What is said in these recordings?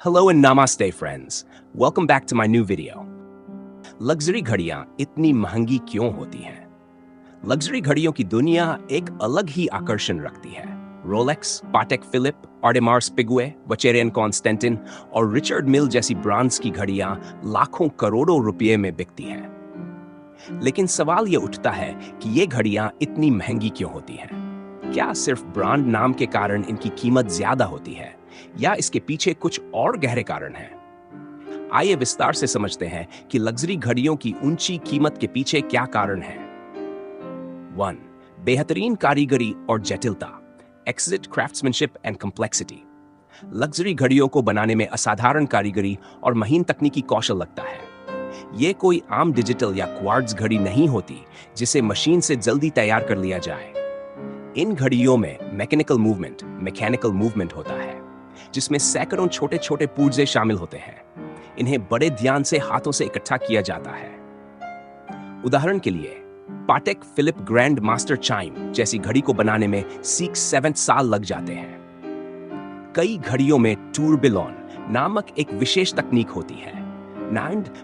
Hello and namaste friends. Welcome back to my new video. Luxury घड़ियां इतनी महंगी क्यों होती हैं? लग्जरी घड़ियों की दुनिया एक अलग ही आकर्षण रखती है। रोलेक्स, पाटेक फिलिप, आर्डेमार स्पिगवे, वचेरियन कॉन्स्टेंटिन और रिचर्ड मिल जैसी ब्रांड्स की घड़ियां लाखों करोड़ों रुपए में बिकती हैं। लेकिन सवाल यह उठता है कि ये घड़ियां इतनी महंगी क्यों होती हैं? क्या सिर्फ ब्रांड नाम के कारण इनकी कीमत ज्यादा होती है या इसके पीछे कुछ और गहरे कारण हैं? आइए विस्तार से समझते हैं कि लग्जरी घड़ियों की ऊंची कीमत के पीछे क्या कारण है। 1. बेहतरीन कारीगरी और जटिलता, exquisite craftsmanship and complexity. Luxury घड़ियों को बनाने में असाधारण कारीगरी और महीन तकनीकी कौशल लगता है। ये कोई आम डिजिटल या क्वार्ट्ज घड़ी नहीं होती जिसे मशीन से जल्दी तैयार कर लिया जाए। इन घड़ियों में मैकेनिकल मूवमेंट होता है, जिसमें सैकड़ों छोटे छोटे पुर्जे शामिल होते हैं। इन्हें बड़े ध्यान से हाथों से इकट्ठा किया जाता है। उदाहरण के लिए पाटेक फिलिप ग्रैंड मास्टर चाइम जैसी घड़ी को बनाने में 6-7 साल लग जाते हैं। कई घड़ियों में टूरबिलोन नामक एक विशेष तकनीक होती है,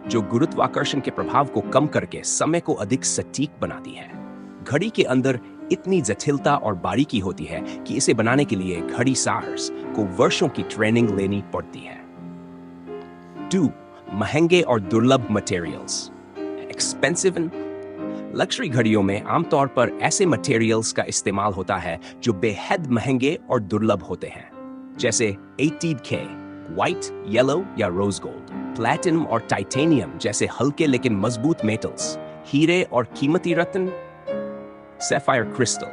जो गुरुत्वाकर्षण के प्रभाव को कम करके समय को अधिक सटीक बनाती है। घड़ी के अंदर इतनी जटिलता और बारीकी होती है कि इसे बनाने के लिए घड़ी सार्स को वर्षों की ट्रेनिंग लेनी पड़ती है। 2. महंगे और दुर्लभ मटेरियल्स, एक्सपेंसिव। लग्जरी घड़ियों में आमतौर पर ऐसे मटेरियल्स का इस्तेमाल होता है जो बेहद महंगे और दुर्लभ होते हैं, जैसे 80K, व्हाइट, येलो या रोज गोल्ड, प्लैटिनम और टाइटेनियम जैसे हल्के लेकिन मजबूत मेटल्स, हीरे और कीमती रत्न, सैफायर क्रिस्टल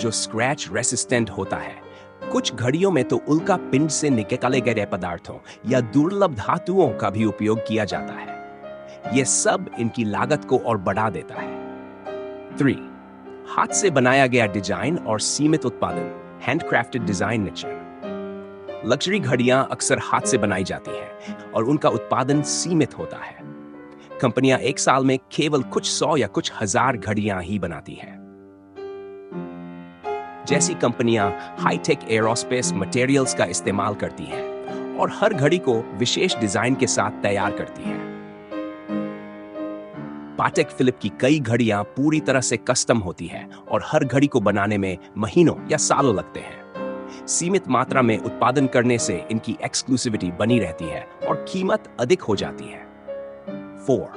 जो स्क्रैच रेसिस्टेंट होता है। कुछ घड़ियों में तो उल्का पिंड से निकाले गए पदार्थों या दुर्लभ धातुओं का भी उपयोग किया जाता है। यह सब इनकी लागत को और बढ़ा देता है। 3. हाथ से बनाया गया डिजाइन और सीमित उत्पादन, हैंडक्राफ्टेड डिजाइन नेचर। लग्जरी घड़ियां अक्सर हाथ से बनाई जाती हैं और उनका उत्पादन सीमित होता है। कंपनियां एक साल में केवल कुछ 100 या कुछ हजार घड़ियां ही बनाती हैं। जैसी कंपनियां हाईटेक एरोस्पेस मटेरियल्स का इस्तेमाल करती हैं और हर घड़ी को विशेष डिजाइन के साथ तैयार करती हैं। पाटेक फिलिप की कई घड़ियां पूरी तरह से कस्टम होती हैं और हर घड़ी को बनाने में महीनों या सालों लगते हैं। सीमित मात्रा में उत्पादन करने से इनकी एक्सक्लूसिविटी बनी रहती है और कीमत अधिक हो जाती है। 4.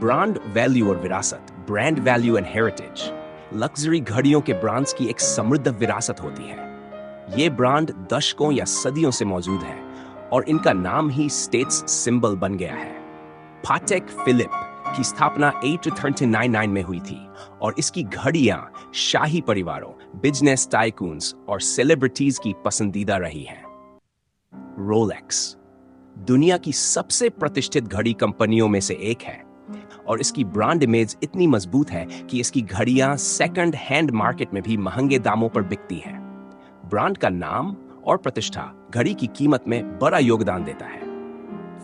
ब्रांड वैल्यू और विरासत, brand value and heritage. Luxury घड़ियों के ब्रांड्स की एक समृद्ध विरासत होती है। ये ब्रांड दशकों या सदियों से मौजूद है और इनका नाम ही स्टेटस सिंबल बन गया है। पाटेक फिलिप की स्थापना 1899 में हुई थी और इसकी घड़ियां शाही परिवारों, बिजनेस टाइकून्स और सेलिब्रिटीज की पसंदीदा रही हैं। रोलेक्स दुनिया की सबसे प्रतिष्ठित घड़ी कंपनियों में से एक है और इसकी ब्रांड इमेज इतनी मजबूत है कि इसकी घड़ियां सेकंड हैंड मार्केट में भी महंगे दामों पर बिकती हैं। ब्रांड का नाम और प्रतिष्ठा घड़ी की कीमत में बड़ा योगदान देता है।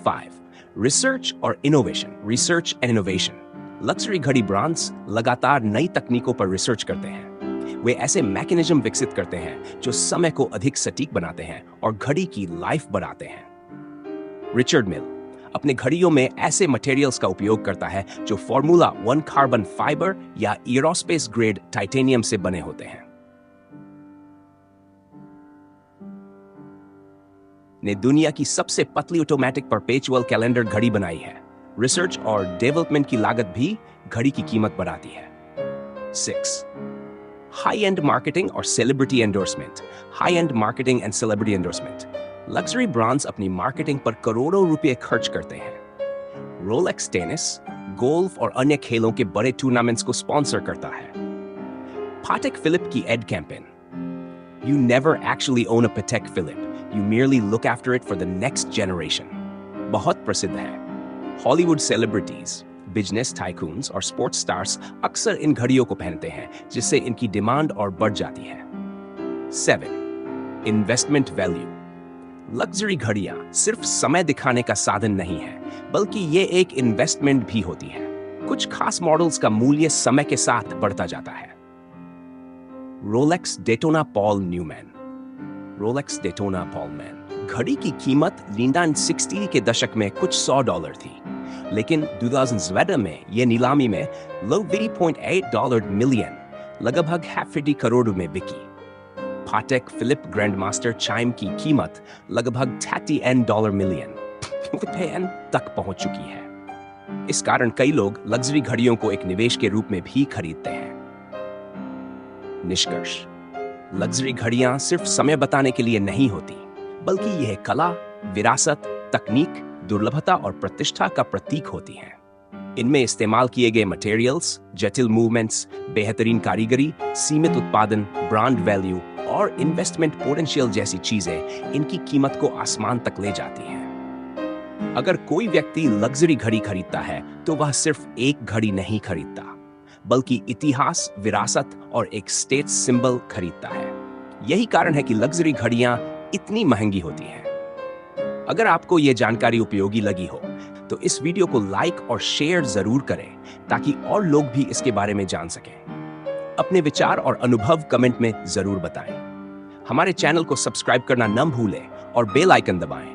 5. Research and innovation. लग्जरी घड़ी ब्रांड्स लगातार नई तकनीकों पर रिसर्च करते हैं। वे ऐसे मैकेनिज्म विकसित करते हैं जो समय को अधिक सटीक बनाते हैं और घड़ी की लाइफ बढ़ाते हैं। रिचर्ड मिल अपने घड़ियों में ऐसे मटेरियल्स का उपयोग करता है जो फॉर्मूला 1 कार्बन फाइबर या एरोस्पेस ग्रेड टाइटेनियम से बने होते हैं। ने दुनिया की सबसे पतली ऑटोमेटिक परपेचुअल कैलेंडर घड़ी बनाई है। रिसर्च और डेवलपमेंट की लागत भी घड़ी की कीमत बढ़ाती है। 6. हाई एंड मार्केटिंग और celebrity endorsement. High and marketing and celebrity endorsement. Luxury brands अपनी मार्केटिंग पर करोड़ों रुपए खर्च करते हैं। रोलेक्स टेनिस, गोल्फ और अन्य खेलों के बड़े टूर्नामेंट्स को स्पॉन्सर करता है। पाटेक फिलिप की ad campaign, "You never actually own a Patek Philippe. You merely look after it for the next generation," बहुत प्रसिद्ध है। हॉलीवुड सेलिब्रिटीज, बिजनेस टाइकून्स और स्पोर्ट्स स्टार्स अक्सर इन घड़ियों को पहनते हैं, जिससे इनकी डिमांड और बढ़ जाती है। 7. Investment value. लग्जरी घड़ियां सिर्फ समय दिखाने का साधन नहीं है, बल्कि ये एक इन्वेस्टमेंट भी होती है। कुछ खास मॉडल्स का मूल्य समय के साथ बढ़ता जाता है। Rolex Daytona Paul Newman. घड़ी की कीमत 1960 के दशक में कुछ $100 थी, लेकिन 2017 में यह नीलामी में $30.8 मिलियन, लगभग $50 करोड़ में बिकी। पाटेक फिलिप ग्रैंडमास्टर चाइम की कीमत लगभग $30 मिलियन तक पहुंच चुकी है। इस कारण कई लोग लग्जरी घड़ियों को एक निवेश के रूप में भी खरीदते हैं। निष्कर्ष: लग्जरी घड़ियां सिर्फ समय बताने के लिए नहीं होती, बल्कि यह कला, विरासत, तकनीक, दुर्लभता और प्रतिष्ठा का प्रतीक होती हैं। इनमें इस्तेमाल किए गए मटेरियल्स, जटिल मूवमेंट्स, बेहतरीन कारीगरी, सीमित उत्पादन, ब्रांड वैल्यू और इन्वेस्टमेंट पोटेंशियल जैसी चीजें इनकी कीमत को आसमान तक ले जाती हैं। अगर कोई व्यक्ति लग्जरी घड़ी खरीदता है तो वह सिर्फ एक घड़ी नहीं खरीदता, बल्कि इतिहास, विरासत और एक स्टेटस सिंबल खरीदता है। यही कारण है कि लग्जरी घड़ियां इतनी महंगी होती हैं। अगर आपको यह जानकारी उपयोगी लगी हो तो इस वीडियो को लाइक और शेयर जरूर करें ताकि और लोग भी इसके बारे में जान सकें। अपने विचार और अनुभव कमेंट में जरूर बताएं। हमारे चैनल को सब्सक्राइब करना न भूलें और बेल आइकन दबाएं